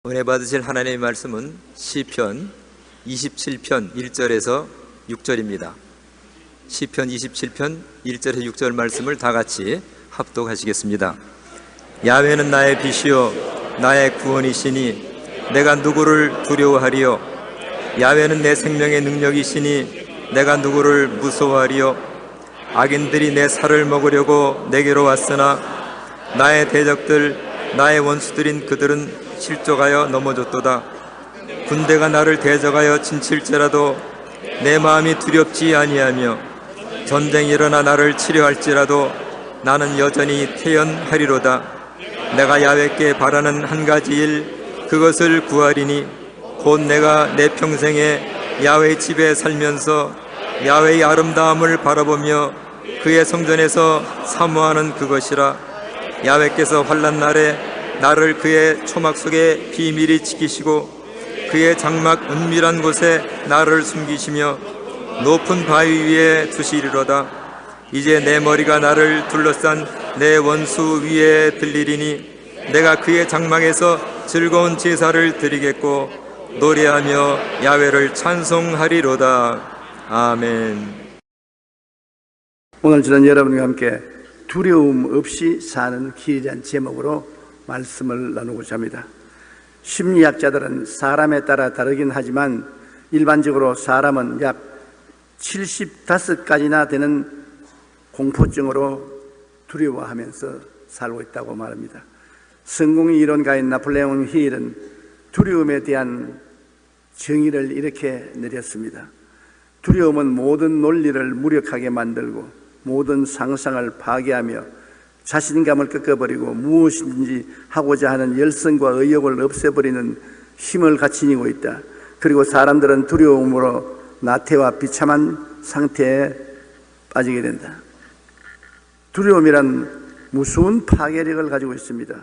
은혜 받으실 하나님의 말씀은 시편 27편 1절에서 6절입니다. 시편 27편 1절에서 6절 말씀을 다 같이 합독하시겠습니다. 야훼는 나의 빛이요 나의 구원이시니 내가 누구를 두려워하리요. 야훼는 내 생명의 능력이시니 내가 누구를 무서워하리요. 악인들이 내 살을 먹으려고 내게로 왔으나 나의 대적들 나의 원수들인 그들은 실족하여 넘어졌도다. 군대가 나를 대적하여 진칠지라도 내 마음이 두렵지 아니하며 전쟁이 일어나 나를 치려할지라도 나는 여전히 태연하리로다. 내가 야훼께 바라는 한 가지 일 그것을 구하리니 곧 내가 내 평생에 야훼의 집에 살면서 야훼의 아름다움을 바라보며 그의 성전에서 사모하는 그것이라. 야훼께서 환난 날에 나를 그의 초막 속에 비밀히 지키시고 그의 장막 은밀한 곳에 나를 숨기시며 높은 바위 위에 두시리로다. 이제 내 머리가 나를 둘러싼 내 원수 위에 들리리니 내가 그의 장막에서 즐거운 제사를 드리겠고 노래하며 야훼를 찬송하리로다. 아멘. 오늘 저는 여러분과 함께 두려움 없이 사는 길이라는 제목으로 말씀을 나누고자 합니다. 심리학자들은 사람에 따라 다르긴 하지만 일반적으로 사람은 약 75가지나 되는 공포증으로 두려워하면서 살고 있다고 말합니다. 성공의 이론가인 나폴레옹 힐은 두려움에 대한 정의를 이렇게 내렸습니다. 두려움은 모든 논리를 무력하게 만들고 모든 상상을 파괴하며 자신감을 꺾어버리고 무엇인지 하고자 하는 열성과 의욕을 없애버리는 힘을 가지고 있다. 그리고 사람들은 두려움으로 나태와 비참한 상태에 빠지게 된다. 두려움이란 무서운 파괴력을 가지고 있습니다.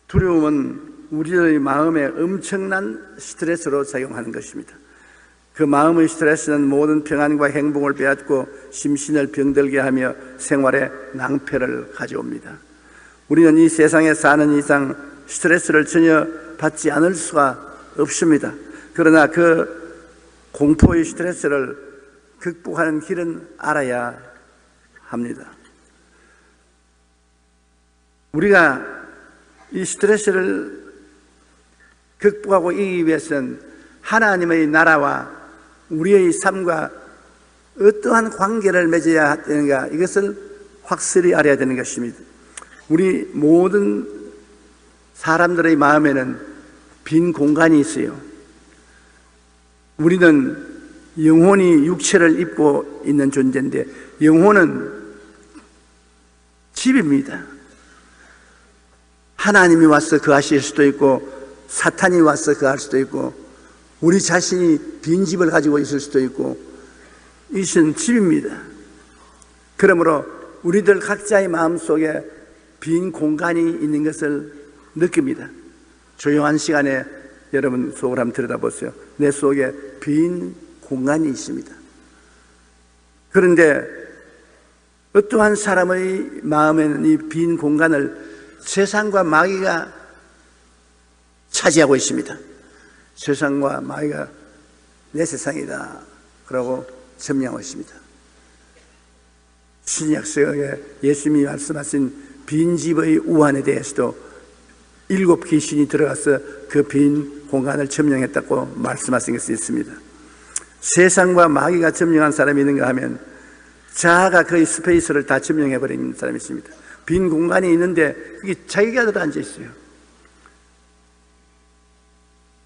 두려움은 우리의 마음에 엄청난 스트레스로 작용하는 것입니다. 그 마음의 스트레스는 모든 평안과 행복을 빼앗고 심신을 병들게 하며 생활에 낭패를 가져옵니다. 우리는 이 세상에 사는 이상 스트레스를 전혀 받지 않을 수가 없습니다. 그러나 그 공포의 스트레스를 극복하는 길은 알아야 합니다. 우리가 이 스트레스를 극복하고 이기기 위해서는 하나님의 나라와 우리의 삶과 어떠한 관계를 맺어야 되는가, 이것을 확실히 알아야 되는 것입니다. 우리 모든 사람들의 마음에는 빈 공간이 있어요. 우리는 영혼이 육체를 입고 있는 존재인데 영혼은 집입니다. 하나님이 와서 거하실 수도 있고 사탄이 와서 거할 수도 있고 우리 자신이 빈집을 가지고 있을 수도 있고 이것은 집입니다. 그러므로 우리들 각자의 마음속에 빈 공간이 있는 것을 느낍니다. 조용한 시간에 여러분 속을 한번 들여다보세요. 내 속에 빈 공간이 있습니다. 그런데 어떠한 사람의 마음에는 이 빈 공간을 세상과 마귀가 차지하고 있습니다. 세상과 마귀가 내 세상이다 그러고 점령하고 있습니다. 신약 성경에 예수님이 말씀하신 빈집의 우환에 대해서도 7 귀신이 들어가서 그 빈 공간을 점령했다고 말씀하신 것이 있습니다. 세상과 마귀가 점령한 사람이 있는가 하면 자아가 거의 스페이스를 다 점령해버린 사람이 있습니다. 빈 공간이 있는데 그게 자기가 들어앉아 있어요.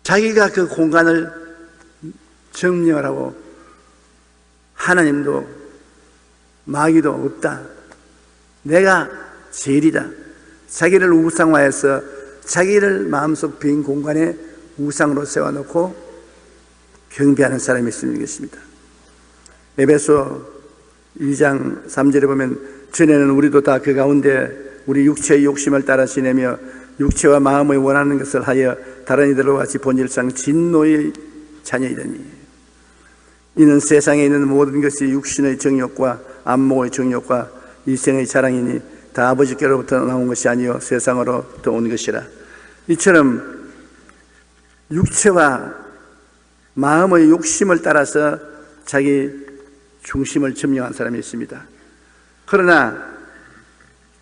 자기가 그 공간을 점령을 하고 하나님도 마귀도 없다. 내가 제일이다. 자기를 우상화해서 자기를 마음속 빈 공간에 우상으로 세워놓고 경배하는 사람이 있는 것입니다. 에베소 2장 3절에 보면 전에는 우리도 다 그 가운데 우리 육체의 욕심을 따라 지내며 육체와 마음의 원하는 것을 하여 다른 이들과 같이 본질상 진노의 자녀이더니 이는 세상에 있는 모든 것이 육신의 정욕과 안목의 정욕과 이생의 자랑이니 다 아버지께로부터 나온 것이 아니요 세상으로부터 온 것이라. 이처럼 육체와 마음의 욕심을 따라서 자기 중심을 점령한 사람이 있습니다. 그러나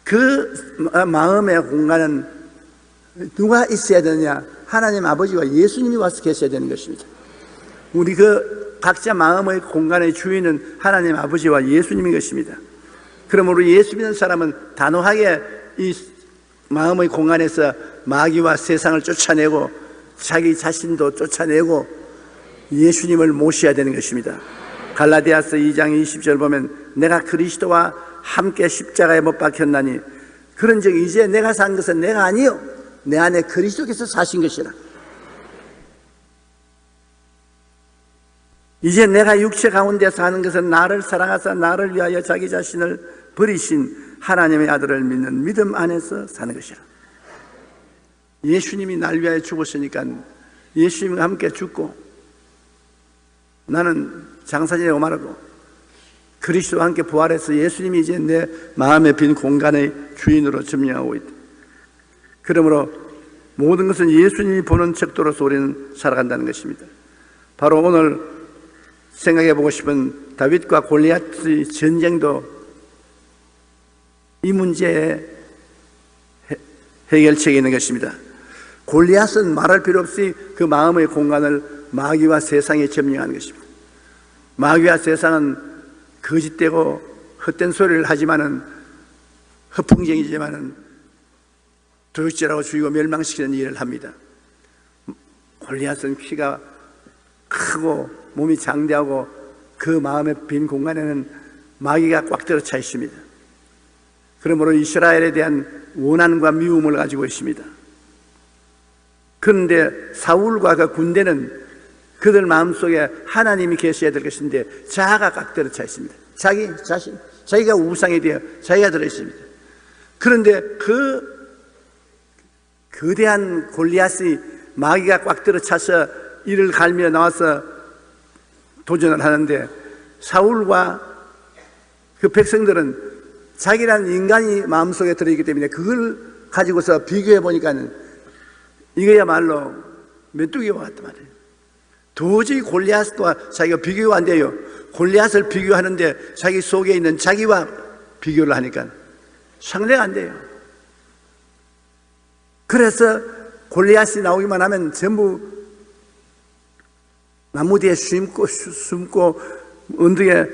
그 마음의 공간은 누가 있어야 되느냐? 하나님 아버지와 예수님이 와서 계셔야 되는 것입니다. 우리 그 각자 마음의 공간의 주인은 하나님 아버지와 예수님인 것입니다. 그러므로 예수 믿는 사람은 단호하게 이 마음의 공간에서 마귀와 세상을 쫓아내고 자기 자신도 쫓아내고 예수님을 모셔야 되는 것입니다. 갈라디아서 2장 20절 보면 내가 그리스도와 함께 십자가에 못 박혔나니 그런즉 이제 내가 산 것은 내가 아니요 내 안에 그리스도께서 사신 것이라. 이제 내가 육체 가운데 사는 것은 나를 사랑하사 나를 위하여 자기 자신을 버리신 하나님의 아들을 믿는 믿음 안에서 사는 것이라. 예수님이 날 위하여 죽었으니까 예수님과 함께 죽고 나는 장사진에 오마르고 그리스도와 함께 부활해서 예수님이 이제 내 마음에 빈 공간의 주인으로 점령하고 있다. 그러므로 모든 것은 예수님이 보는 척도로서 우리는 살아간다는 것입니다. 바로 오늘 생각해 보고 싶은 다윗과 골리앗의 전쟁도 이 문제의 해결책이 있는 것입니다. 골리앗은 말할 필요 없이 그 마음의 공간을 마귀와 세상에 점령하는 것입니다. 마귀와 세상은 거짓되고 헛된 소리를 하지만은 허풍쟁이지만은 도둑질하고 죽이고 멸망시키는 일을 합니다. 골리앗은 키가 크고 몸이 장대하고 그 마음의 빈 공간에는 마귀가 꽉 들어차 있습니다. 그러므로 이스라엘에 대한 원한과 미움을 가지고 있습니다. 그런데 사울과 그 군대는 그들 마음속에 하나님이 계셔야 될 것인데 자아가 꽉 들어차 있습니다. 자기 자신, 자기가 우상이 되어 자기가 들어있습니다. 그런데 그 거대한 골리앗이 마귀가 꽉 들어차서 이를 갈며 나와서 도전을 하는데 사울과 그 백성들은 자기라는 인간이 마음속에 들어있기 때문에 그걸 가지고서 비교해 보니까는 이거야말로 메뚜기와 같단 말이에요. 도저히 골리앗과 자기가 비교가 안 돼요. 골리앗을 비교하는데 자기 속에 있는 자기와 비교를 하니까 상대가 안 돼요. 그래서 골리앗이 나오기만 하면 전부 나무 뒤에 숨고 언덕에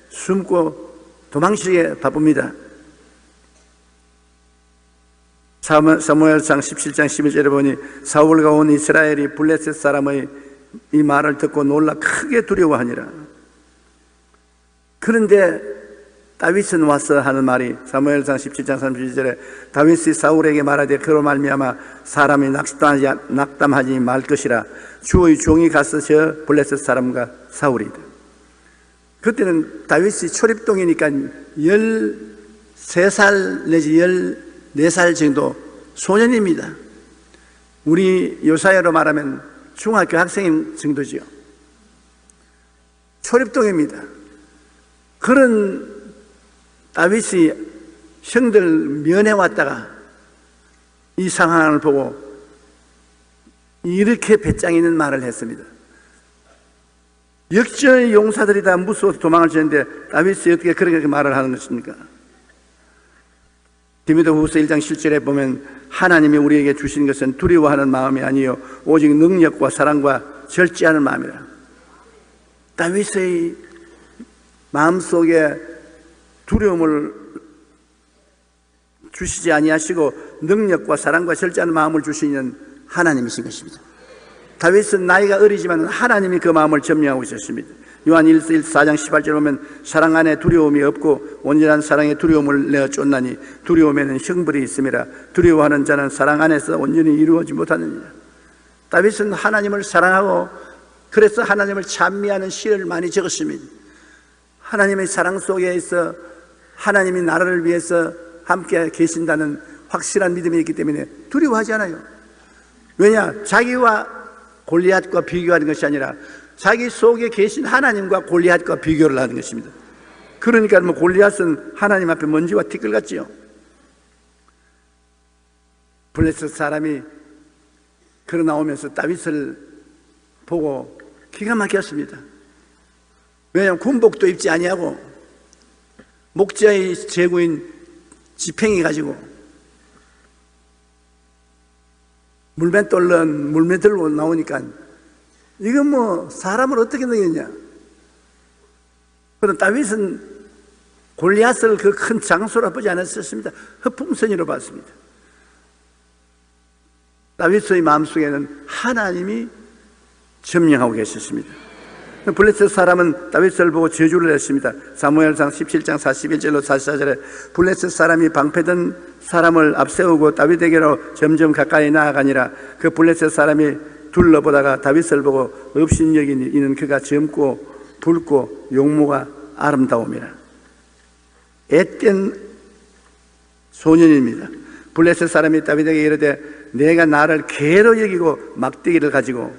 숨고 도망치기에 바쁩니다. 사무엘상 17장 11절에 보니 사울과 온 이스라엘이 블레셋 사람의 이 말을 듣고 놀라 크게 두려워하니라. 그런데 다윗은 와서 하는 말이 사무엘상 17장 32절에 다윗이 사울에게 말하되 그로 말미암아 사람이 낙담하지 말 것이라. 주의 종이 가서 저 블레셋 사람과 사울이다. 그때는 다윗이 초립동이니까 13살 내지 14살 정도 소년입니다. 우리 요사야로 말하면 중학교 학생 정도지요. 초립동입니다. 그런 다윗이 형들 면회 왔다가 이 상황을 보고 이렇게 배짱 있는 말을 했습니다. 역전의 용사들이 다 무서워서 도망을 치는데 다윗이 어떻게 그렇게 말을 하는 것입니까? 디모데후서 1장 7절에 보면 하나님이 우리에게 주신 것은 두려워하는 마음이 아니요 오직 능력과 사랑과 절제하는 마음이라. 다윗의 마음속에 두려움을 주시지 아니하시고 능력과 사랑과 절제하는 마음을 주시는 하나님이신 것입니다. 다윗은 나이가 어리지만 하나님이 그 마음을 점령하고 있었습니다. 요한 4장 18절 보면 사랑 안에 두려움이 없고 온전한 사랑의 두려움을 내어 쫓나니 두려움에는 형벌이 있음이라. 두려워하는 자는 사랑 안에서 온전히 이루어지 못하느니라. 다윗은 하나님을 사랑하고 그래서 하나님을 찬미하는 시를 많이 적었습니다. 하나님의 사랑 속에 있어 하나님이 나라를 위해서 함께 계신다는 확실한 믿음이 있기 때문에 두려워하지 않아요. 왜냐? 자기와 골리앗과 비교하는 것이 아니라 자기 속에 계신 하나님과 골리앗과 비교를 하는 것입니다. 그러니까 뭐 골리앗은 하나님 앞에 먼지와 티끌 같지요. 블레셋 사람이 걸어 나오면서 다윗을 보고 기가 막혔습니다. 왜냐하면 군복도 입지 아니하고 목자의 제구인 지팽이 가지고 물맨 떨른 물맨 들고 나오니까 이건 뭐 사람을 어떻게 넣겠냐. 그럼 다윗은 골리앗을 그 큰 장소로 보지 않았었습니다. 흑풍선이로 봤습니다. 다윗의 마음속에는 하나님이 점령하고 계셨습니다. 블레셋 사람은 다윗을 보고 저주를 했습니다. 사무엘상 17장 41절로 44절에 블레셋 사람이 방패든 사람을 앞세우고 다윗에게로 점점 가까이 나아가니라. 그 블레셋 사람이 둘러보다가 다윗을 보고 업신여기니 이는 그가 젊고 붉고 용모가 아름다움이라. 앳된 소년입니다. 블레셋 사람이 다윗에게 이르되 내가 나를 개로 여기고 막대기를 가지고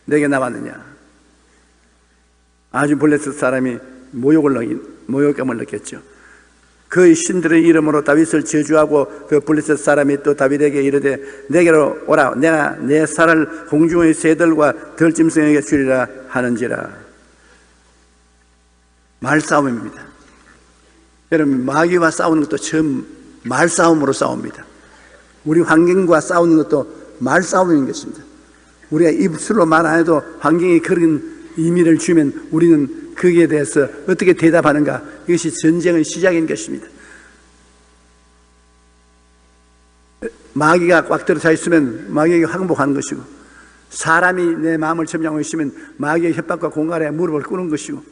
내게 나왔느냐. 아주 블레셋 사람이 모욕감을 느꼈죠. 그의 신들의 이름으로 다윗을 저주하고 그 블레셋 사람이 또 다윗에게 이르되 내게로 오라. 내가 내 살을 공중의 새들과 들짐승에게 주리라 하는지라. 말싸움입니다. 여러분, 마귀와 싸우는 것도 처음 말싸움으로 싸웁니다. 우리 환경과 싸우는 것도 말싸움인 것입니다. 우리가 입술로 말 안 해도 환경이 그런 의미를 주면 우리는 거기에 대해서 어떻게 대답하는가. 이것이 전쟁의 시작인 것입니다. 마귀가 꽉 들어차 있으면 마귀에게 항복하는 것이고, 사람이 내 마음을 점령하고 있으면 마귀의 협박과 공갈에 무릎을 꿇는 것이고,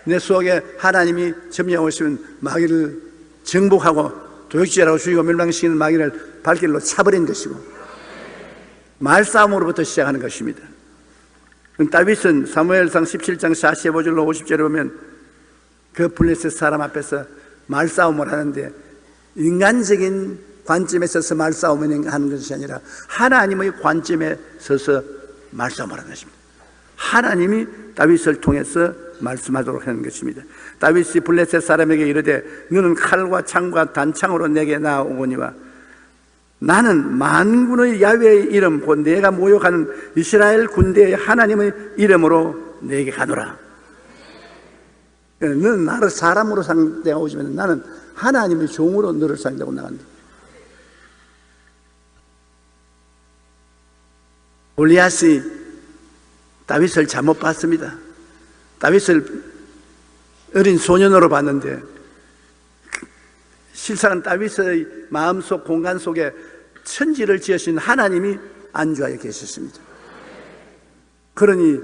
내 속에 하나님이 점령하고 있으면 마귀를 정복하고 도역질하고 죽이고 멸망시키는 마귀를 발길로 차버린 것이고, 말싸움으로부터 시작하는 것입니다. 다윗은 사무엘상 17장 45절로 50절에 보면 그 블레셋 사람 앞에서 말싸움을 하는데, 인간적인 관점에 서서 말싸움을 하는 것이 아니라 하나님의 관점에 서서 말싸움을 하는 것입니다. 하나님이 다윗을 통해서 말씀하도록 하는 것입니다. 다윗이 블레셋 사람에게 이르되 너는 칼과 창과 단창으로 내게 나아오거니와 나는 만군의 야훼의 이름 곧 내가 모욕하는 이스라엘 군대의 하나님의 이름으로 내게 가노라. 너는 나를 사람으로 상대하고 오지만 나는 하나님의 종으로 너를 상대하고 나간다. 골리앗이 다윗을 잘못 봤습니다. 다윗을 어린 소년으로 봤는데 실상은 다윗의 마음속 공간 속에 천지를 지으신 하나님이 안주하여 계셨습니다. 그러니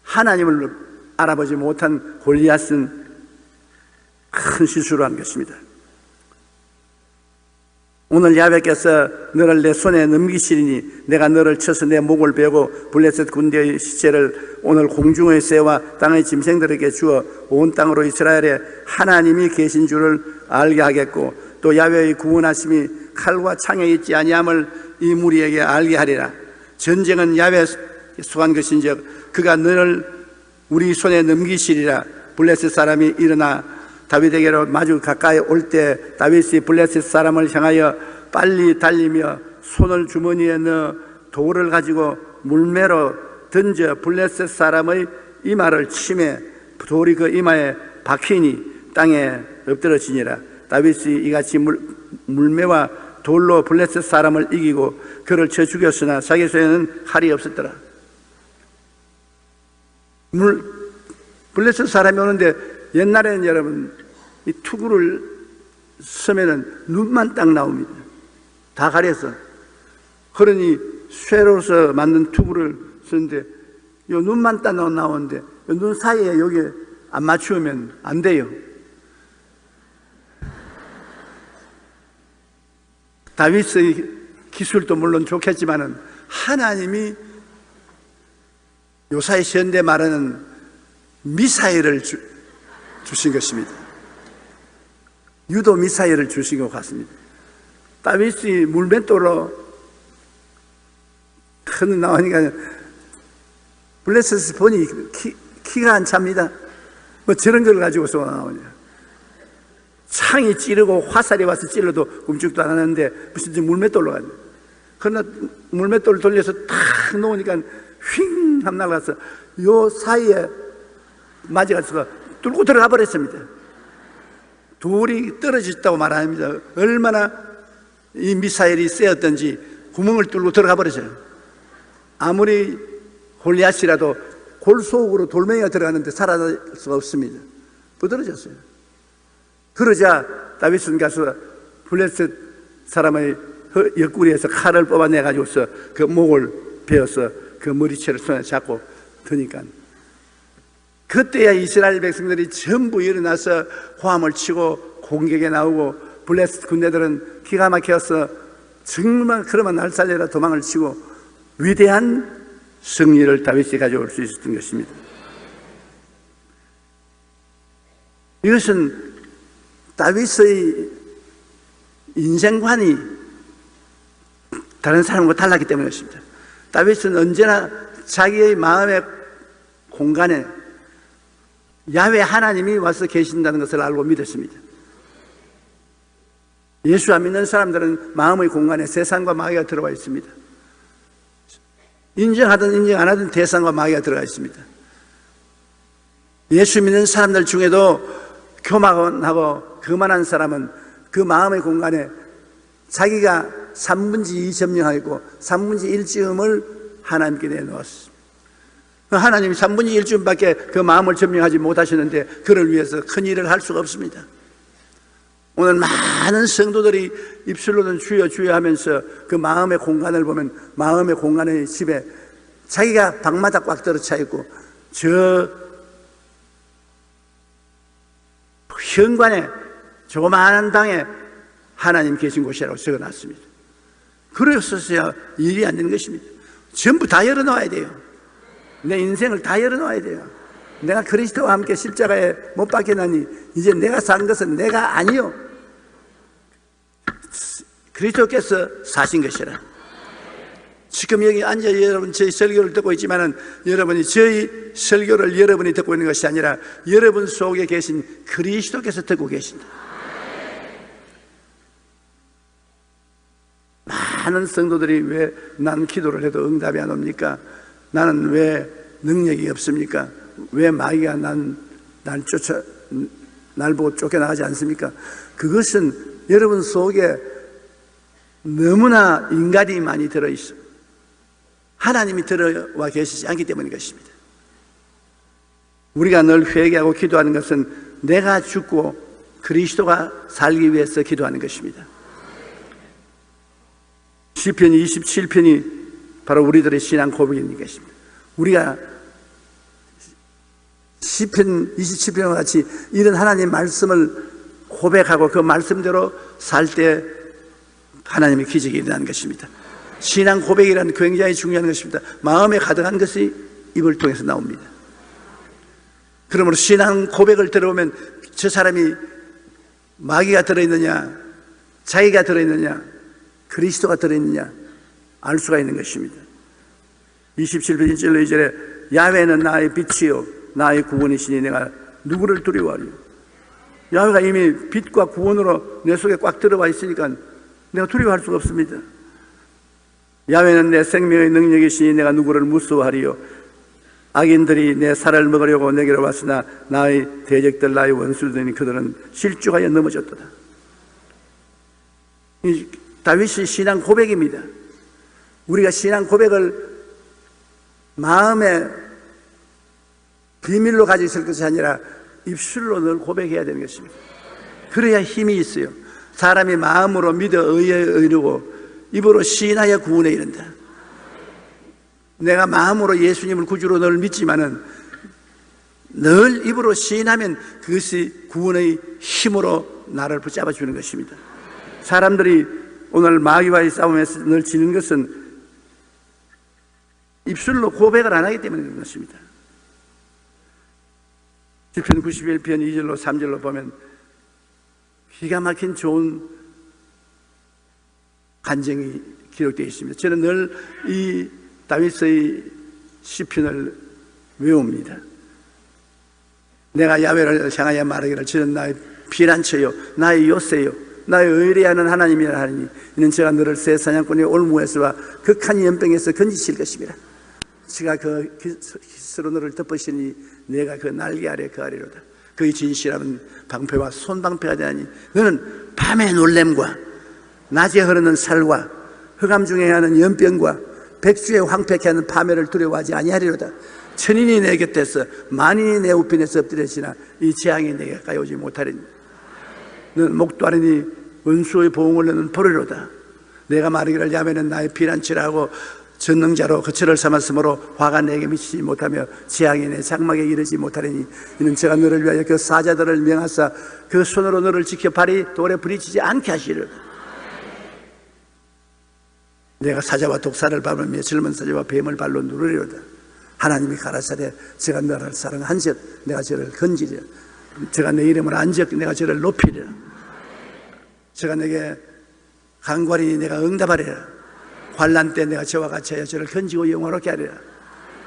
하나님을 알아보지 못한 골리앗은 큰 실수를 한 것입니다. 오늘 야훼께서 너를 내 손에 넘기시리니 내가 너를 쳐서 내 목을 베고 블레셋 군대의 시체를 오늘 공중의 새와 땅의 짐승들에게 주어 온 땅으로 이스라엘에 하나님이 계신 줄을 알게 하겠고 또 야훼의 구원하심이 칼과 창에 있지 아니함을 이 무리에게 알게 하리라. 전쟁은 야훼 속한 것인즉 그가 너를 우리 손에 넘기시리라. 블레셋 사람이 일어나 다윗에게로 마주 가까이 올 때 다윗이 블레셋 사람을 향하여 빨리 달리며 손을 주머니에 넣어 돌을 가지고 물매로 던져 블레셋 사람의 이마를 치매 돌이 그 이마에 박히니 땅에 엎드러지니라. 다윗이 이같이 물매와 돌로 블레셋 사람을 이기고 그를 쳐 죽였으나 자기 손에는 칼이 없었더라. 블레셋 사람이 오는데 옛날에는 여러분 이 투구를 쓰면은 눈만 딱 나옵니다. 다 가려서. 그러니 쇠로서 만든 투구를 쓰는데 요 눈만 딱 나오는데 요 눈 사이에 여기 안 맞추면 안 돼요. 다윗의 기술도 물론 좋겠지만은 하나님이 요사이 현대 말하는 미사일을 주신 것입니다. 유도 미사일을 주신 것 같습니다. 다윗이 물맷돌로 큰 나오니까 블레셋 보니 키가 안 찹니다. 뭐 저런 걸 가지고 쏘아 나오냐. 창이 찌르고 화살이 와서 찔러도 움직도 안 하는데 무슨 물맷돌로 가냐. 그러나 물맷돌을 돌려서 탁 놓으니까 휙 하면 날아가서 요 사이에 맞아가서 뚫고 들어가 버렸습니다. 돌이 떨어졌다고 말합니다. 얼마나 이 미사일이 세었던지 구멍을 뚫고 들어가 버렸어요. 아무리 골리앗이라도 골 속으로 돌멩이가 들어가는데 살아날 수가 없습니다. 부드러졌어요. 그러자 다윗은 가서 블레셋 사람의 옆구리에서 칼을 뽑아내가지고서 그 목을 베어서 그 머리채를 손에 잡고 드니까 그때야 이스라엘 백성들이 전부 일어나서 호함을 치고 공격에 나오고 블레셋 군대들은 기가 막혀서 정말 그러면 날 살려라 도망을 치고 위대한 승리를 다윗이 가져올 수 있었던 것입니다. 이것은 다윗의 인생관이 다른 사람과 달랐기 때문이었습니다. 다윗은 언제나 자기의 마음의 공간에 야훼 하나님이 와서 계신다는 것을 알고 믿었습니다. 예수 안 믿는 사람들은 마음의 공간에 세상과 마귀가 들어와 있습니다. 인정하든 인정 안 하든 대상과 마귀가 들어가 있습니다. 예수 믿는 사람들 중에도 교만하고 거만한 사람은 그 마음의 공간에 자기가 3분의 2 점령하고 3분의 1쯤을 하나님께 내놓았습니다. 하나님이 3분의 1쯤밖에 그 마음을 점령하지 못하시는데 그를 위해서 큰 일을 할 수가 없습니다. 오늘 많은 성도들이 입술로는 주여 주여 하면서 그 마음의 공간을 보면 마음의 공간의 집에 자기가 방마다 꽉 들어차 있고 저 현관에 조그마한 방에 하나님 계신 곳이라고 적어놨습니다. 그래서야 일이 안 되는 것입니다. 전부 다 열어놓아야 돼요. 내 인생을 다 열어놓아야 돼요. 내가 그리스도와 함께 십자가에 못 박혀나니 이제 내가 산 것은 내가 아니요 그리스도께서 사신 것이라. 지금 여기 앉아 여러분 저희 설교를 듣고 있지만은 여러분이 저희 설교를 여러분이 듣고 있는 것이 아니라 여러분 속에 계신 그리스도께서 듣고 계신다. 많은 성도들이 왜 난 기도를 해도 응답이 안 옵니까? 나는 왜 능력이 없습니까? 왜 마귀가 날 보고 쫓겨나가지 않습니까? 그것은 여러분 속에 너무나 인간이 많이 들어있어. 하나님이 들어와 계시지 않기 때문인 것입니다. 우리가 늘 회개하고 기도하는 것은 내가 죽고 그리스도가 살기 위해서 기도하는 것입니다. 시편 27편이 바로 우리들의 신앙 고백인 것입니다. 우리가 시편 27편과 같이 이런 하나님의 말씀을 고백하고 그 말씀대로 살 때 하나님의 기적이 일어나는 것입니다. 신앙 고백이라는 굉장히 중요한 것입니다. 마음에 가득한 것이 입을 통해서 나옵니다. 그러므로 신앙 고백을 들어보면 저 사람이 마귀가 들어있느냐 자기가 들어있느냐 그리스도가 들어있느냐 알 수가 있는 것입니다. 27편 1절로 2절에 야훼는 나의 빛이요 나의 구원이시니 내가 누구를 두려워하리요. 야훼가 이미 빛과 구원으로 내 속에 꽉 들어와 있으니까 내가 두려워할 수가 없습니다. 야훼는 내 생명의 능력이시니 내가 누구를 무서워하리요. 악인들이 내 살을 먹으려고 내게로 왔으나 나의 대적들 나의 원수들이니 그들은 실족하여 넘어졌도다. 이 다윗의 신앙 고백입니다. 우리가 신앙 고백을 마음에 비밀로 가지고 있을 것이 아니라 입술로 늘 고백해야 되는 것입니다. 그래야 힘이 있어요. 사람이 마음으로 믿어 의에 이르고 입으로 시인하여 구원에 이른다. 내가 마음으로 예수님을 구주로 늘 믿지만은 늘 입으로 시인하면 그것이 구원의 힘으로 나를 붙잡아 주는 것입니다. 사람들이 오늘 마귀와의 싸움에서 늘 지는 것은 입술로 고백을 안 하기 때문에 그런 것입니다. 시편 91편 2절로 3절로 보면 기가 막힌 좋은 간증이 기록되어 있습니다. 저는 늘 이 다윗의 시편을 외웁니다. 내가 야훼를 향하여 말하기를 저는 나의 피난처요 나의 요새요 나의 의뢰하는 하나님이라 하니 이는 제가 너를 새 사냥꾼의 올무에서와 극한 연병에서 건지실 것입니다. 제가 그 스스로 너를 덮으시니 내가 그 날개 아래 거하리로다. 그의 진실함은 방패와 손방패가 되나니 너는 밤의 놀램과 낮에 흐르는 살과 흑암 중에 하는 연병과 백수의 황폐케 하는 파멸을 두려워하지 아니하리로다. 천인이 내 곁에서 만인이 내 우편에서 엎드려지나 이 재앙이 내게 가까이 오지 못하리니 너는 목도 아리니 원수의 보응을 너는 버리로다. 내가 말하기를 야훼는 나의 피난처라 하고 전능자로 거처를 삼았으므로 화가 내게 미치지 못하며 재앙이 내 장막에 이르지 못하리니 이는 제가 너를 위하여 그 사자들을 명하사 그 손으로 너를 지켜 발이 돌에 부딪히지 않게 하시리로다. 내가 사자와 독사를 밟으며 젊은 사자와 뱀을 발로 누르리로다. 하나님이 가라사대 제가 너를 사랑한즉 내가 저를 건지리라. 제가 내 이름을 안즉 내가 저를 높이리라. 제가 내게 간구하리니 내가 응답하리라. 환난 때 내가 저와 같이 하여 저를 건지고 영화롭게 하리라.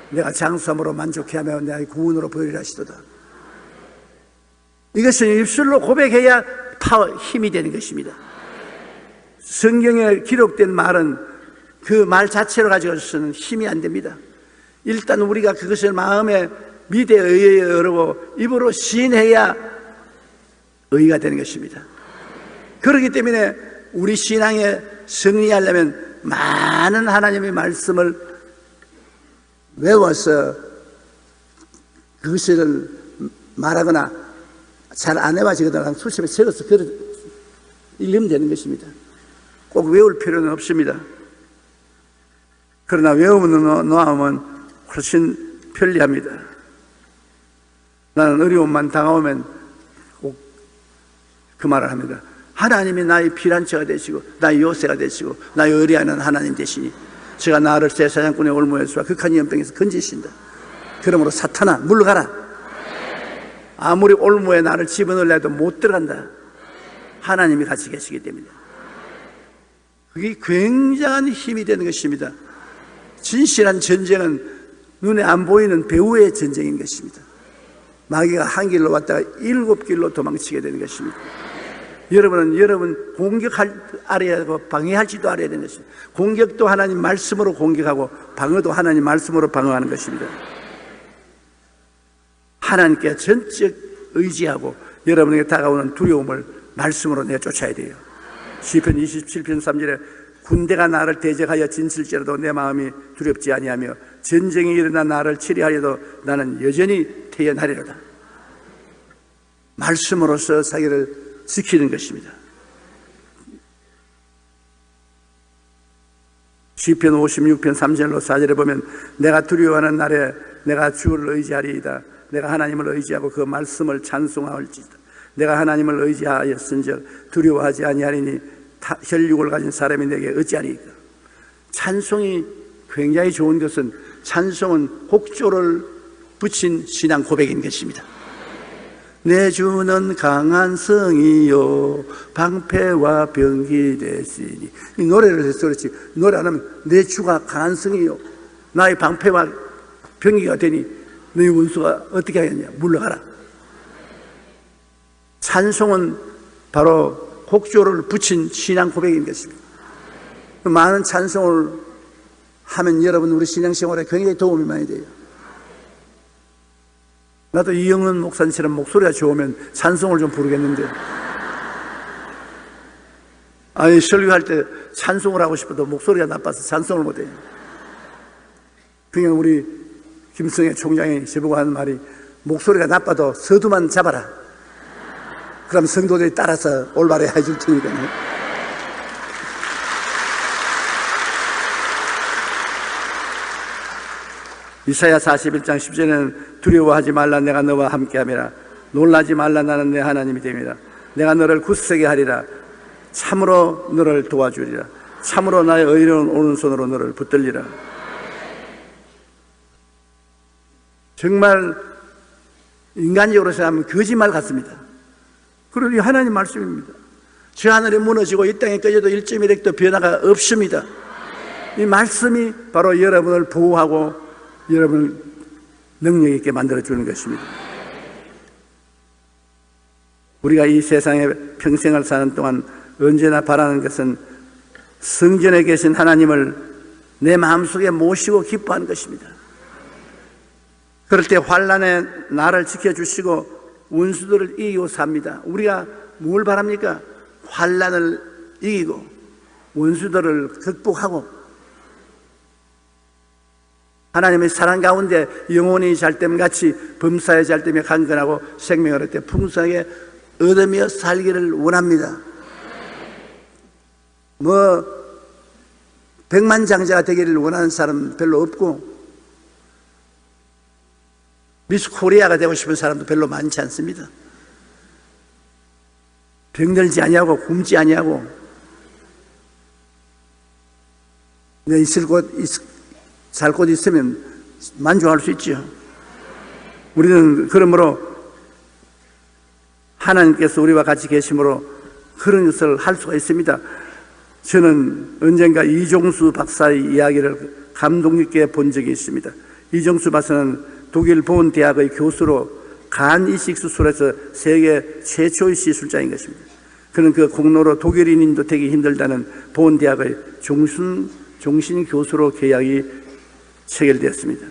내가 장수함으로 만족해 하며 내가 구원으로 보이리라 하시도다. 이것은 입술로 고백해야 힘이 되는 것입니다. 성경에 기록된 말은 그 말 자체로 가지고서는 힘이 안 됩니다. 일단 우리가 그것을 마음에 믿에 의에 여르고 입으로 시인해야 의가 되는 것입니다. 그렇기 때문에 우리 신앙에 승리하려면 많은 하나님의 말씀을 외워서 그것을 말하거나 잘 안 해봐지거나 수십에 적어서 읽으면 되는 것입니다. 꼭 외울 필요는 없습니다. 그러나 외우면 놓으면 훨씬 편리합니다. 나는 어려움만 당하면 꼭 그 말을 합니다. 하나님이 나의 피난처가 되시고 나의 요새가 되시고 나의 의뢰하는 하나님 되시니 제가 나를 새 사냥꾼의 올무에서와 극한 연병에서 건지신다. 그러므로 사탄아 물러가라. 아무리 올무에 나를 집어넣으려 해도 못 들어간다. 하나님이 같이 계시기 때문에. 그게 굉장한 힘이 되는 것입니다. 진실한 전쟁은 눈에 안 보이는 배후의 전쟁인 것입니다. 마귀가 한 길로 왔다가 7길로 도망치게 되는 것입니다. 여러분은 여러분 공격할 알아야 하고 방해할지도 알아야 되는 것입니다. 공격도 하나님 말씀으로 공격하고 방어도 하나님 말씀으로 방어하는 것입니다. 하나님께 전적 의지하고 여러분에게 다가오는 두려움을 말씀으로 내쫓아야 돼요. 시편 27편 3절에 군대가 나를 대적하여 진실지라도 내 마음이 두렵지 아니하며 전쟁이 일어나 나를 치리하여도 나는 여전히 태연하리로다. 말씀으로서 자기를 지키는 것입니다. 시편 56편 3절로 4절에 보면 내가 두려워하는 날에 내가 주를 의지하리이다. 내가 하나님을 의지하고 그 말씀을 찬송할지이다. 내가 하나님을 의지하였은즉 두려워하지 아니하리니 혈육을 가진 사람이 내게 어찌하리이까. 찬송이 굉장히 좋은 것은 찬송은 혹조를 붙인 신앙 고백인 것입니다. 내 주는 강한 성이요 방패와 병기 되시니. 이 노래를 해서 그렇지 노래 안 하면 내 주가 강한 성이요 나의 방패와 병기가 되니 너희 원수가 어떻게 하겠냐 물러가라. 찬송은 바로 혹조를 붙인 신앙 고백인 것입니다. 많은 찬송을 하면 여러분 우리 신앙생활에 굉장히 도움이 많이 돼요. 나도 이영은 목사님처럼 목소리가 좋으면 찬송을 좀 부르겠는데, 아니 설교할 때 찬송을 하고 싶어도 목소리가 나빠서 찬송을 못해요. 그냥 우리 김성애 총장이 저보고 하는 말이 목소리가 나빠도 서두만 잡아라. 그럼 성도들이 따라서 올바로 해줄 테니까요. 이사야 41장 10절에는 두려워하지 말라 내가 너와 함께함이라. 놀라지 말라 나는 내 하나님이 됨이라. 내가 너를 굳세게 하리라. 참으로 너를 도와주리라. 참으로 나의 의로운 오른손으로 너를 붙들리라. 정말 인간적으로 생각하면 거짓말 같습니다. 그러니 하나님 말씀입니다. 저 하늘이 무너지고 이 땅에 꺼져도 1.1획도 변화가 없습니다. 이 말씀이 바로 여러분을 보호하고 여러분을 능력 있게 만들어주는 것입니다. 우리가 이 세상에 평생을 사는 동안 언제나 바라는 것은 성전에 계신 하나님을 내 마음속에 모시고 기뻐하는 것입니다. 그럴 때 환난에 나를 지켜주시고 원수들을 이기고 삽니다. 우리가 뭘 바랍니까? 환난을 이기고 원수들을 극복하고 하나님의 사랑 가운데 영혼이 잘됨같이 범사에 잘됨에 강건하고 생명을 얻되 풍성하게 얻으며 살기를 원합니다. 백만장자가 되기를 원하는 사람 별로 없고 미스 코리아가 되고 싶은 사람도 별로 많지 않습니다. 병들지 아니하고 굶지 아니하고 내 있을 곳, 살 곳 있으면 만족할 수 있죠. 우리는 그러므로 하나님께서 우리와 같이 계심으로 그런 것을 할 수가 있습니다. 저는 언젠가 이종수 박사의 이야기를 감동 있게 본 적이 있습니다. 이종수 박사는 독일 보온 대학의 교수로 간 이식 수술에서 세계 최초의 시술자인 것입니다. 그는 그 공로로 독일인도 되기 힘들다는 보온 대학의 종신 교수로 계약이 체결되었습니다.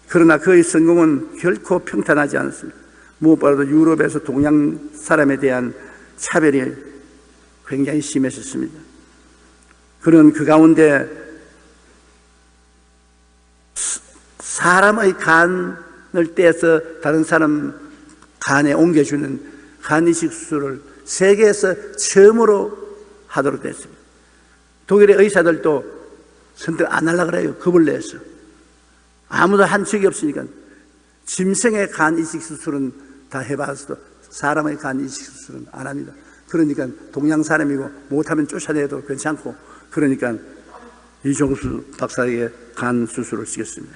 그러나 그의 성공은 결코 평탄하지 않았습니다. 무엇보다도 유럽에서 동양 사람에 대한 차별이 굉장히 심했었습니다. 그는 그 가운데 사람의 간을 떼서 다른 사람 간에 옮겨주는 간 이식 수술을 세계에서 처음으로 하도록 됐습니다. 독일의 의사들도 선택 안 하려고 그래요. 겁을 내서. 아무도 한 적이 없으니까. 짐승의 간 이식 수술은 다 해봤어도 사람의 간 이식 수술은 안 합니다. 그러니까 동양 사람이고 못하면 쫓아내도 괜찮고, 그러니까 이종수 박사에게 간 수술을 시켰습니다.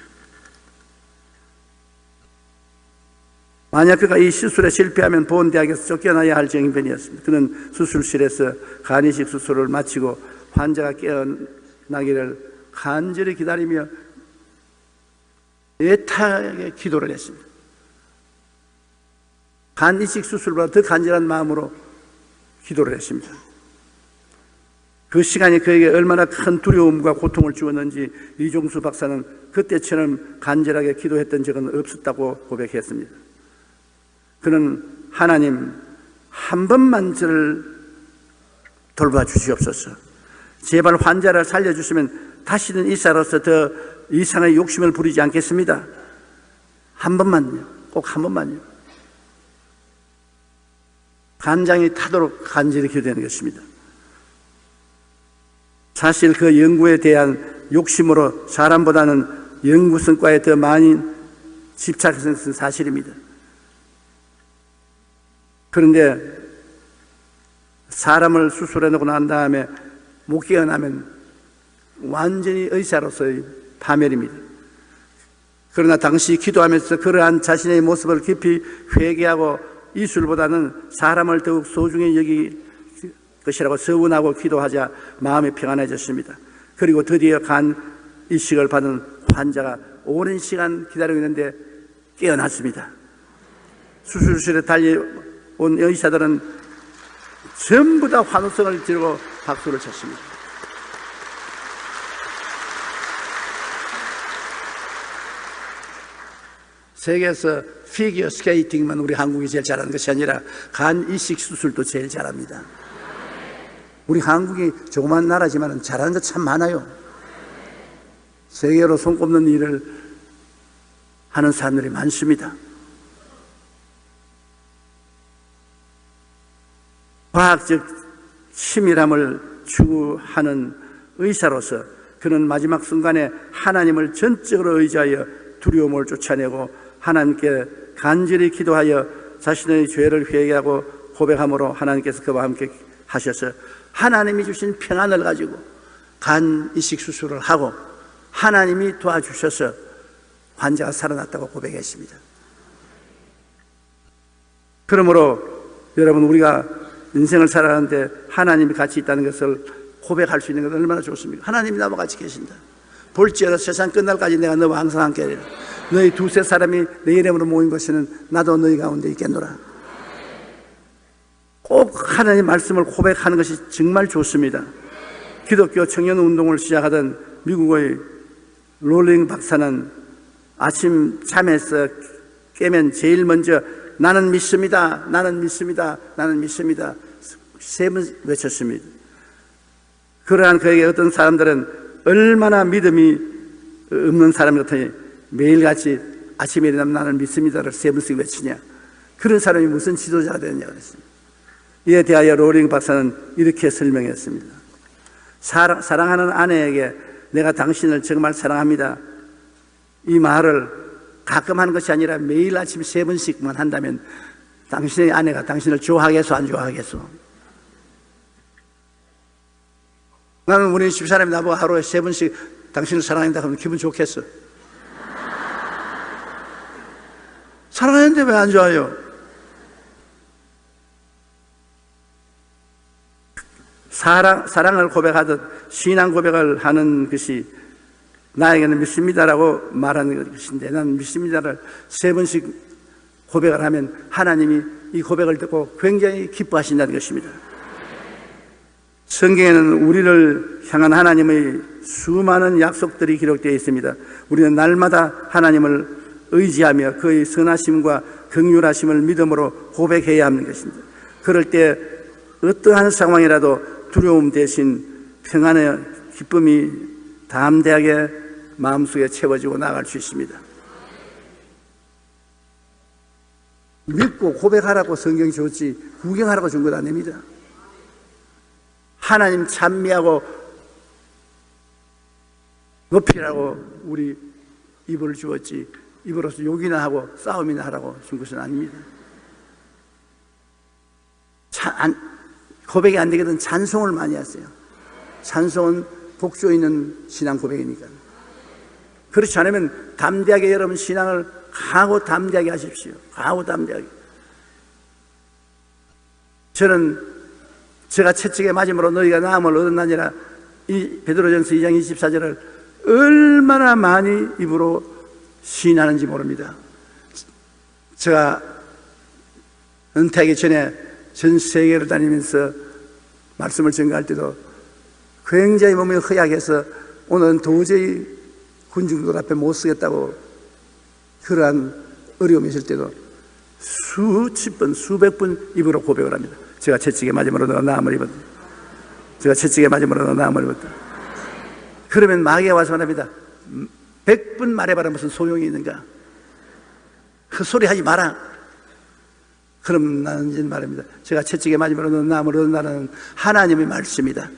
만약 그가 이 수술에 실패하면 보온대학에서 쫓겨나야 할 정인변이었습니다. 그는 수술실에서 간 이식 수술을 마치고 환자가 깨어나기를 간절히 기다리며 애타게 기도를 했습니다. 간 이식 수술보다 더 간절한 마음으로 기도를 했습니다. 그 시간이 그에게 얼마나 큰 두려움과 고통을 주었는지 이종수 박사는 그때처럼 간절하게 기도했던 적은 없었다고 고백했습니다. 그는 하나님, 한 번만 저를 돌봐 주시옵소서. 제발 환자를 살려주시면 다시는 의사로서 더 이상의 욕심을 부리지 않겠습니다. 한 번만요. 꼭 한 번만요. 간장이 타도록 간절히 기도하는 것입니다. 사실 그 연구에 대한 욕심으로 사람보다는 연구 성과에 더 많이 집착했던 것은 사실입니다. 그런데 사람을 수술해 놓고 난 다음에 못 깨어나면 완전히 의사로서의 파멸입니다. 그러나 당시 기도하면서 그러한 자신의 모습을 깊이 회개하고 이술보다는 사람을 더욱 소중히 여길 것이라고 서운하고 기도하자 마음이 평안해졌습니다. 그리고 드디어 간 이식을 받은 환자가 오랜 시간 기다리고 있는데 깨어났습니다. 수술실에 달려온 의사들은 전부 다 환호성을 지르고 박수를 쳤습니다. 세계에서 피겨 스케이팅만 우리 한국이 제일 잘하는 것이 아니라 간 이식 수술도 제일 잘합니다. 우리 한국이 조그만 나라지만 잘하는 것 참 많아요. 세계로 손꼽는 일을 하는 사람들이 많습니다. 과학적 치밀함을 추구하는 의사로서 그는 마지막 순간에 하나님을 전적으로 의지하여 두려움을 쫓아내고 하나님께 간절히 기도하여 자신의 죄를 회개하고 고백함으로 하나님께서 그와 함께 하셔서 하나님이 주신 평안을 가지고 간 이식 수술을 하고 하나님이 도와주셔서 환자가 살아났다고 고백했습니다. 그러므로 여러분, 우리가 인생을 살아가는데 하나님이 같이 있다는 것을 고백할 수 있는 건 얼마나 좋습니까? 하나님이 나와 같이 계신다. 볼지어다 세상 끝날까지 내가 너와 항상 함께 하리라. 너희 두세 사람이 내 이름으로 모인 것에는 나도 너희 가운데 있겠노라. 꼭 하나님의 말씀을 고백하는 것이 정말 좋습니다. 기독교 청년 운동을 시작하던 미국의 롤링 박사는 아침 잠에서 깨면 제일 먼저 나는 믿습니다, 나는 믿습니다, 나는 믿습니다 3번 외쳤습니다. 그러한 그에게 어떤 사람들은 얼마나 믿음이 없는 사람 같으니 매일같이 아침에 일어나면 나는 믿습니다를 3번씩 외치냐, 그런 사람이 무슨 지도자가 되느냐고 그랬습니다. 이에 대하여 롤링 박사는 이렇게 설명했습니다. 사랑하는 아내에게 내가 당신을 정말 사랑합니다, 이 말을 가끔 하는 것이 아니라 매일 아침 3번씩만 한다면 당신의 아내가 당신을 좋아하겠소, 안 좋아하겠소? 나는 우리 집사람이 나보고 하루에 3번씩 당신을 사랑한다 하면 기분 좋겠어. 사랑하는데 왜 안 좋아요? 사랑을 고백하듯 신앙 고백을 하는 것이 나에게는 믿습니다라고 말하는 것인데, 나는 믿습니다를 3번씩 고백을 하면 하나님이 이 고백을 듣고 굉장히 기뻐하신다는 것입니다. 성경에는 우리를 향한 하나님의 수많은 약속들이 기록되어 있습니다. 우리는 날마다 하나님을 의지하며 그의 선하심과 긍휼하심을 믿음으로 고백해야 하는 것입니다. 그럴 때 어떠한 상황이라도 두려움 대신 평안의 기쁨이 담대하게 마음속에 채워지고 나갈 수 있습니다. 믿고 고백하라고 성경이 줬지 구경하라고 준 것 아닙니다. 하나님 찬미하고 높이라고 우리 입을 주었지 입으로서 욕이나 하고 싸움이나 하라고 준 것은 아닙니다. 고백이 안 되거든 찬송을 많이 하세요. 찬송은 복조 있는 신앙 고백이니까. 그렇지 않으면 담대하게 여러분 신앙을 강하고 담대하게 하십시오. 강하고 담대하게. 저는 제가 채찍에 맞음으로 너희가 나음을 얻었나니라, 이 베드로전서 2장 24절을 얼마나 많이 입으로 시인하는지 모릅니다. 제가 은퇴하기 전에 전 세계를 다니면서 말씀을 전가할 때도 굉장히 몸이 허약해서 오늘은 도저히 군중들 앞에 못 쓰겠다고 그러한 어려움이 있을 때도 수십 번, 수백 번 입으로 고백을 합니다. 제가 채찍에 맞음으로 너가 나음을 입었다. 제가 채찍에 맞음으로 너가 나음을 입었다. 그러면 마귀가 와서 말합니다. 100번 말해봐라 무슨 소용이 있는가? 그 소리 하지 마라. 그럼 나는 이제 말합니다. 제가 채찍에 맞음으로 너가 나음을 얻는다는 하나님의 말씀이다.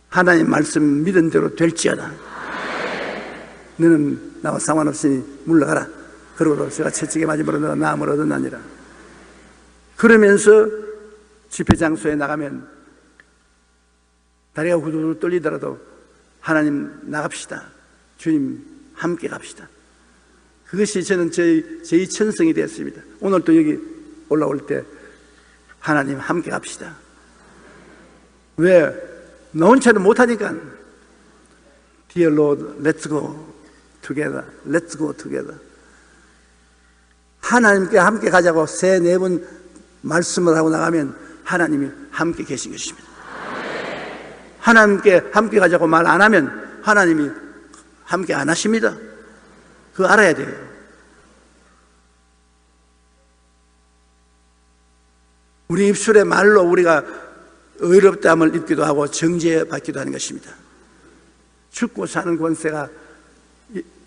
하나님 말씀 믿은 대로 될지어다. 너는 나와 상관없으니 물러가라. 그러고도 제가 채찍에 맞음으로 너가 나음을 얻었나니라. 그러면서 집회 장소에 나가면 다리가 후두둑 떨리더라도 하나님 나갑시다. 주님 함께 갑시다. 그것이 저는 제 천성이 되었습니다. 오늘 또 여기 올라올 때 하나님 함께 갑시다. 왜? 너 혼자는 못하니까. Dear Lord, let's go together. Let's go together. 하나님께 함께 가자고 3-4번 말씀을 하고 나가면 하나님이 함께 계신 것입니다. 하나님께 함께 가자고 말 안 하면 하나님이 함께 안 하십니다. 그거 알아야 돼요. 우리 입술의 말로 우리가 의롭다함을 입기도 하고 정죄받기도 하는 것입니다. 죽고 사는 권세가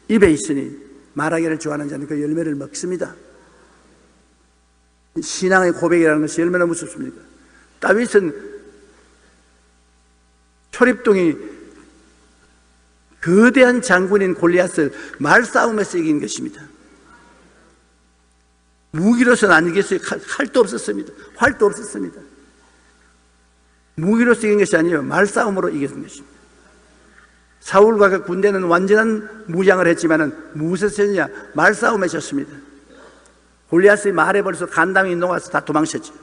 입에 있으니 말하기를 좋아하는 자는 그 열매를 먹습니다. 신앙의 고백이라는 것이 얼마나 무섭습니까? 다윗은 초립동이 거대한 장군인 골리앗을 말싸움에서 이긴 것입니다. 무기로서는 안 이겼어요. 칼도 없었습니다. 활도 없었습니다. 무기로서 이긴 것이 아니에요. 말싸움으로 이겼던 것입니다. 사울과 그 군대는 완전한 무장을 했지만은 무엇에서 졌냐? 말싸움에 졌습니다. 골리앗의 말에 벌써 간담이 녹아서 다 도망쳤죠.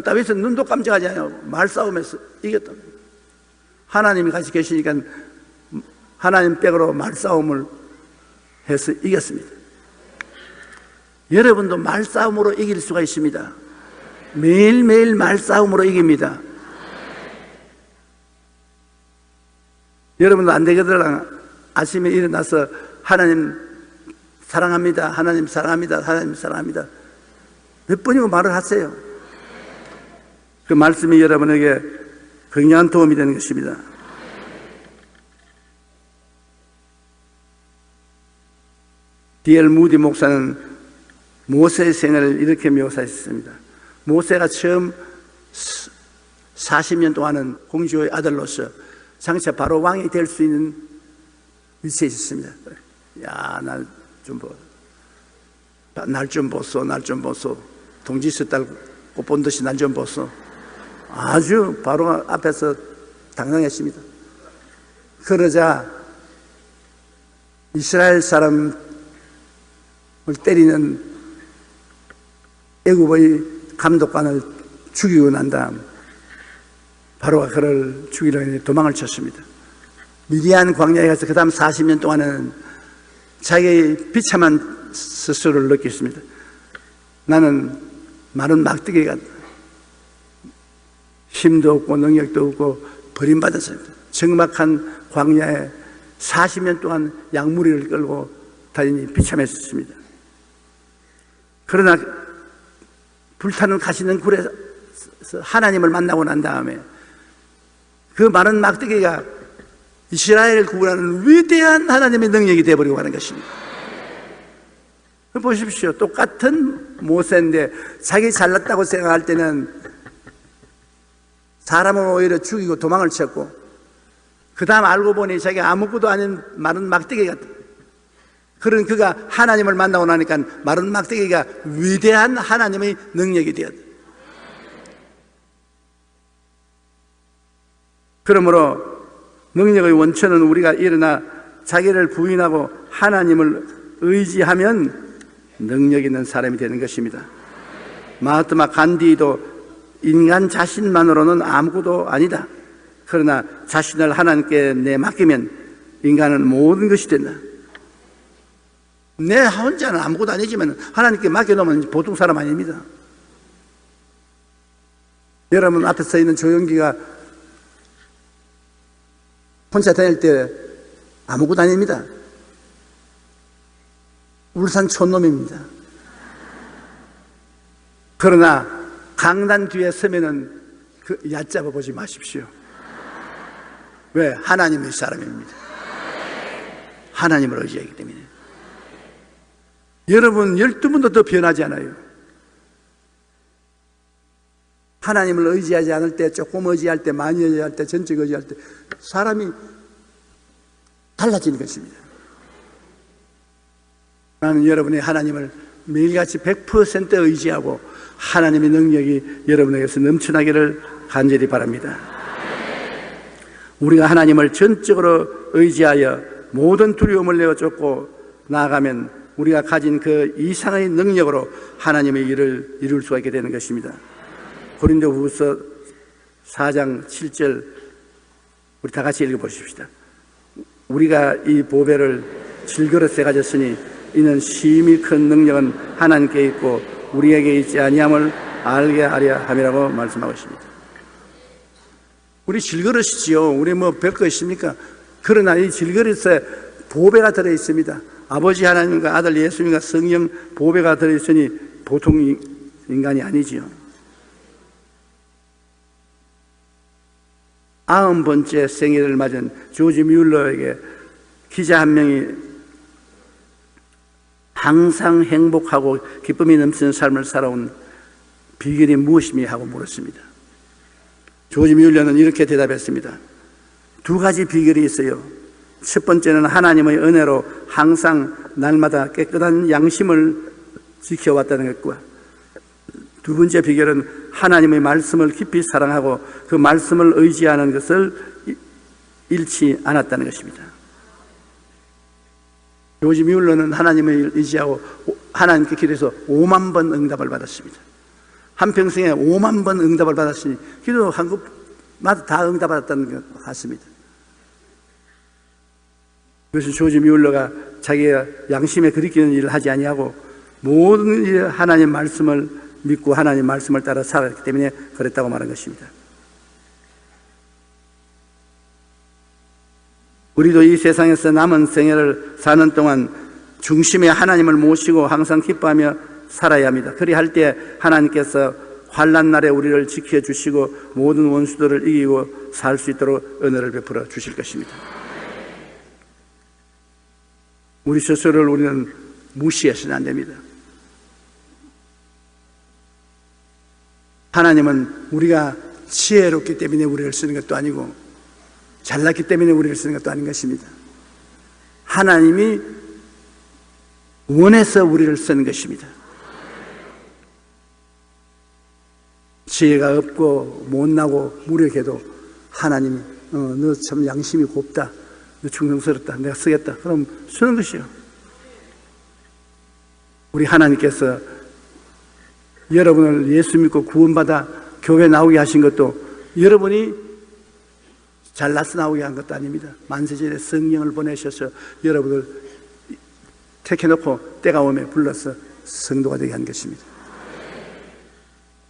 다윗은 눈도 깜짝하지 않아요. 말싸움에서 이겼다. 하나님이 같이 계시니까 하나님 백으로 말싸움을 해서 이겼습니다. 여러분도 말싸움으로 이길 수가 있습니다. 매일매일 말싸움으로 이깁니다. 여러분도 안 되거든 아침에 일어나서 하나님 사랑합니다. 하나님 사랑합니다. 하나님 사랑합니다. 몇 번이고 말을 하세요. 그 말씀이 여러분에게 굉장한 도움이 되는 것입니다. D.L. 무디 목사는 모세의 생애를 이렇게 묘사했습니다. 모세가 처음 40년 동안은 공주의 아들로서 장차 바로 왕이 될 수 있는 위치에 있었습니다. 야, 날 좀 보소, 날 좀 보소. 동지스 딸 꽃 본 듯이 날 좀 보소. 아주 바로 앞에서 당당했습니다. 그러자 이스라엘 사람을 때리는 애굽의 감독관을 죽이고 난 다음 바로가 그를 죽이려고 했는데 도망을 쳤습니다. 미디안 광야에 가서 그 다음 40년 동안은 자기의 비참한 스스로를 느꼈습니다. 나는 마른 막대기 같다. 힘도 없고 능력도 없고 버림받은 사람입니다. 적막한 광야에 40년 동안 양무리를 끌고 다니니 비참했습니다. 그러나 불타는 가시는 굴에서 하나님을 만나고 난 다음에 그 마른 막대기가 이스라엘을 구원하는 위대한 하나님의 능력이 되어버리고 하는 것입니다. 보십시오. 똑같은 모세인데 자기 잘났다고 생각할 때는 사람을 오히려 죽이고 도망을 쳤고 그 다음 알고 보니 자기가 아무것도 아닌 마른 막대기 같다. 그런 그가 하나님을 만나고 나니까 마른 막대기가 위대한 하나님의 능력이 되었다. 그러므로 능력의 원천은 우리가 일어나 자기를 부인하고 하나님을 의지하면 능력 있는 사람이 되는 것입니다. 마하트마 간디도 인간 자신만으로는 아무것도 아니다. 그러나 자신을 하나님께 내맡기면 인간은 모든 것이 된다. 내 혼자는 아무것도 아니지만 하나님께 맡겨놓으면 보통 사람 아닙니다. 여러분 앞에 서 있는 조영기가 혼자 다닐 때 아무것도 아닙니다. 울산 촌놈입니다. 그러나 강단 뒤에 서면은 그 얕잡아 보지 마십시오. 왜? 하나님의 사람입니다. 하나님을 의지하기 때문에. 여러분 12분도 더 변하지 않아요. 하나님을 의지하지 않을 때, 조금 의지할 때, 많이 의지할 때, 전적 의지할 때 사람이 달라지는 것입니다. 나는 여러분의 하나님을 매일같이 100% 의지하고 하나님의 능력이 여러분에게서 넘쳐나기를 간절히 바랍니다. 우리가 하나님을 전적으로 의지하여 모든 두려움을 내어쫓고 나아가면 우리가 가진 그 이상의 능력으로 하나님의 일을 이룰 수가 있게 되는 것입니다. 고린도후서 4장 7절 우리 다 같이 읽어보십시다. 우리가 이 보배를 질그릇에 가졌으니 이는 심히 큰 능력은 하나님께 있고 우리에게 있지 아니함을 알게 하려 함이라고 말씀하고 있습니다. 우리 질그릇이지요. 우리 뭐 별거 있습니까? 그러나 이 질그릇에 보배가 들어있습니다. 아버지 하나님과 아들 예수님과 성령 보배가 들어있으니 보통 인간이 아니지요. 90번째 생일을 맞은 조지 뮬러에게 기자 한 명이 항상 행복하고 기쁨이 넘치는 삶을 살아온 비결이 무엇이며 하고 물었습니다. 조지 뮬러는 이렇게 대답했습니다. 2가지 비결이 있어요. 첫 번째는 하나님의 은혜로 항상 날마다 깨끗한 양심을 지켜왔다는 것과 두 번째 비결은 하나님의 말씀을 깊이 사랑하고 그 말씀을 의지하는 것을 잃지 않았다는 것입니다. 조지 뮬러는 하나님을 의지하고 하나님께 기도해서 5만 번 응답을 받았습니다. 한평생에 5만 번 응답을 받았으니 기도한 것마다 다 응답받았다는 것 같습니다. 그래서 조지 뮬러가 자기가 양심에 그리키는 일을 하지 아니하고 모든 일에 하나님 말씀을 믿고 하나님 말씀을 따라 살았기 때문에 그랬다고 말한 것입니다. 우리도 이 세상에서 남은 생애를 사는 동안 중심에 하나님을 모시고 항상 기뻐하며 살아야 합니다. 그리할 때 하나님께서 환난 날에 우리를 지켜주시고 모든 원수들을 이기고 살 수 있도록 은혜를 베풀어 주실 것입니다. 우리 스스로를 우리는 무시해서는 안 됩니다. 하나님은 우리가 지혜롭기 때문에 우리를 쓰는 것도 아니고 잘났기 때문에 우리를 쓰는 것도 아닌 것입니다. 하나님이 원해서 우리를 쓰는 것입니다. 지혜가 없고 못나고 무력해도 하나님이 너 참 양심이 곱다, 너 충성스럽다, 내가 쓰겠다, 그럼 쓰는 것이요. 우리 하나님께서 여러분을 예수 믿고 구원받아 교회 나오게 하신 것도 여러분이 잘나서 나오게 한 것도 아닙니다. 만세전에 성령을 보내셔서 여러분을 택해놓고 때가 오면 불러서 성도가 되게 한 것입니다.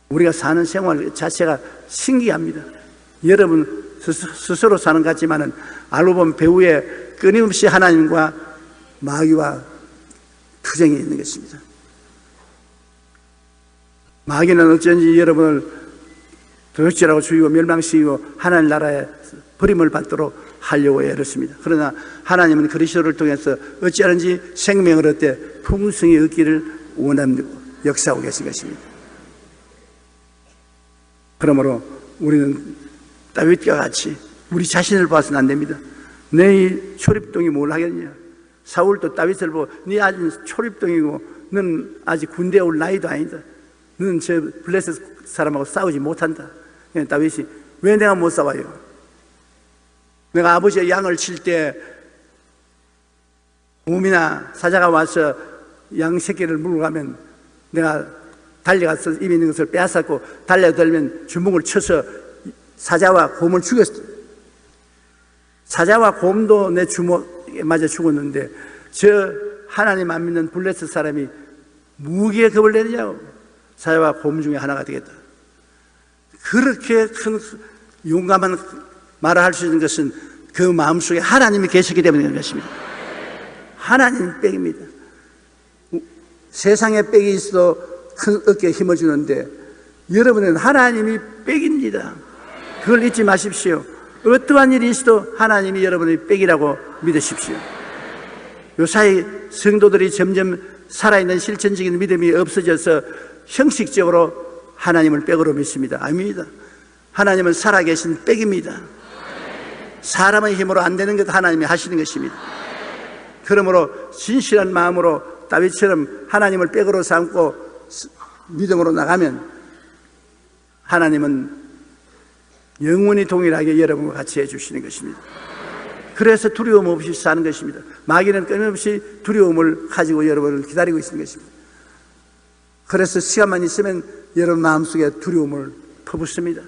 우리가 사는 생활 자체가 신기합니다. 여러분 스스로 사는 것 같지만은 알고 보면 배후에 끊임없이 하나님과 마귀와 투쟁이 있는 것입니다. 마귀는 어쩐지 여러분을 도적질하고 죽이고 멸망시키고 하나님 나라에 버림을 받도록 하려고 애썼습니다. 그러나 하나님은 그리스도를 통해서 어찌하든지 생명을 얻되 풍성히 얻기를 원하고 역사하고 계신 것입니다. 그러므로 우리는 다윗과 같이 우리 자신을 봐서는 안 됩니다. 내 초립동이 뭘 하겠냐. 사울도 다윗을 보고 네 아직 초립동이고 넌 아직 군대에 올 나이도 아니다. 너는 저 블레셋 사람하고 싸우지 못한다. 다윗이 왜 내가 못 싸워요? 내가 아버지의 양을 칠 때 곰이나 사자가 와서 양 새끼를 물고 가면 내가 달려가서 입에 있는 것을 빼앗았고 달려들면 주먹을 쳐서 사자와 곰을 죽였어. 사자와 곰도 내 주먹에 맞아 죽었는데 저 하나님 안 믿는 블레셋 사람이 무기에 겁을 내느냐고. 사자와 곰 중에 하나가 되겠다. 그렇게 큰 용감한 말을 할 수 있는 것은 그 마음속에 하나님이 계시기 때문에 그런 것입니다. 하나님 빽입니다. 세상에 빽이 있어도 큰 어깨에 힘을 주는데 여러분은 하나님이 빽입니다. 그걸 잊지 마십시오. 어떠한 일이 있어도 하나님이 여러분의 빽이라고 믿으십시오. 요사이 성도들이 점점 살아있는 실천적인 믿음이 없어져서 형식적으로 하나님을 빽으로 믿습니다. 아닙니다. 하나님은 살아계신 빽입니다. 사람의 힘으로 안 되는 것 하나님이 하시는 것입니다. 그러므로 진실한 마음으로 다윗처럼 하나님을 빽으로 삼고 믿음으로 나가면 하나님은 영원히 동일하게 여러분과 같이 해주시는 것입니다. 그래서 두려움 없이 사는 것입니다. 마귀는 끊임없이 두려움을 가지고 여러분을 기다리고 있는 것입니다. 그래서 시간만 있으면 여러분 마음속에 두려움을 퍼붓습니다.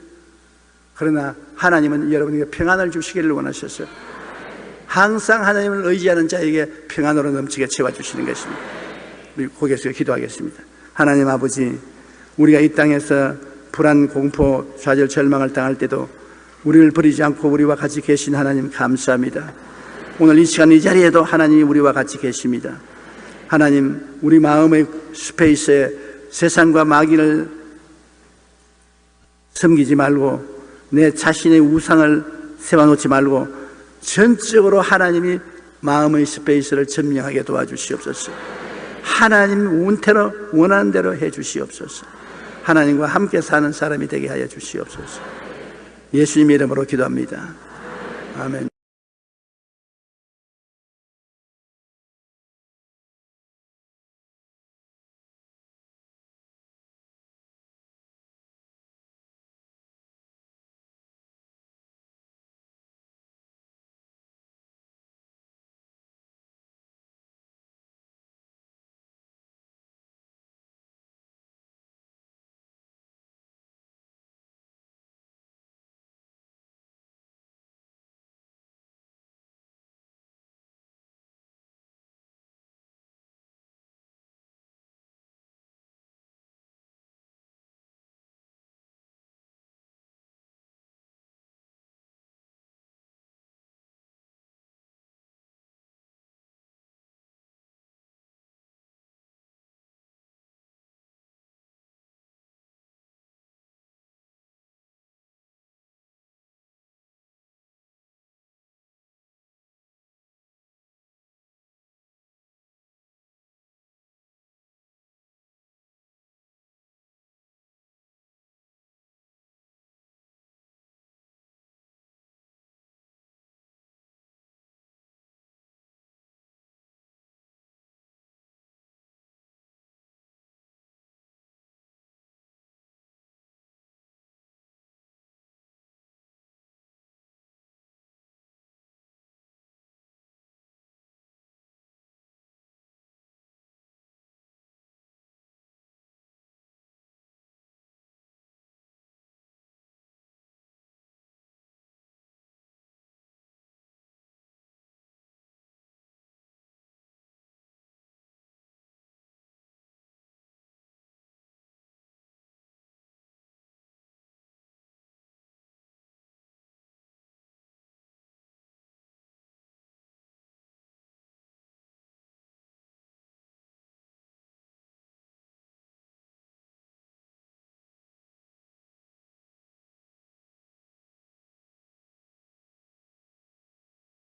그러나 하나님은 여러분에게 평안을 주시기를 원하셔서 항상 하나님을 의지하는 자에게 평안으로 넘치게 채워주시는 것입니다. 우리 고개 숙여 기도하겠습니다. 하나님 아버지, 우리가 이 땅에서 불안, 공포, 좌절, 절망을 당할 때도 우리를 버리지 않고 우리와 같이 계신 하나님 감사합니다. 오늘 이 시간 이 자리에도 하나님이 우리와 같이 계십니다. 하나님, 우리 마음의 스페이스에 세상과 마귀를 섬기지 말고 내 자신의 우상을 세워놓지 말고 전적으로 하나님이 마음의 스페이스를 점령하게 도와주시옵소서. 하나님 원태로 원하는 대로 해주시옵소서. 하나님과 함께 사는 사람이 되게 하여 주시옵소서. 예수님의 이름으로 기도합니다. 아멘.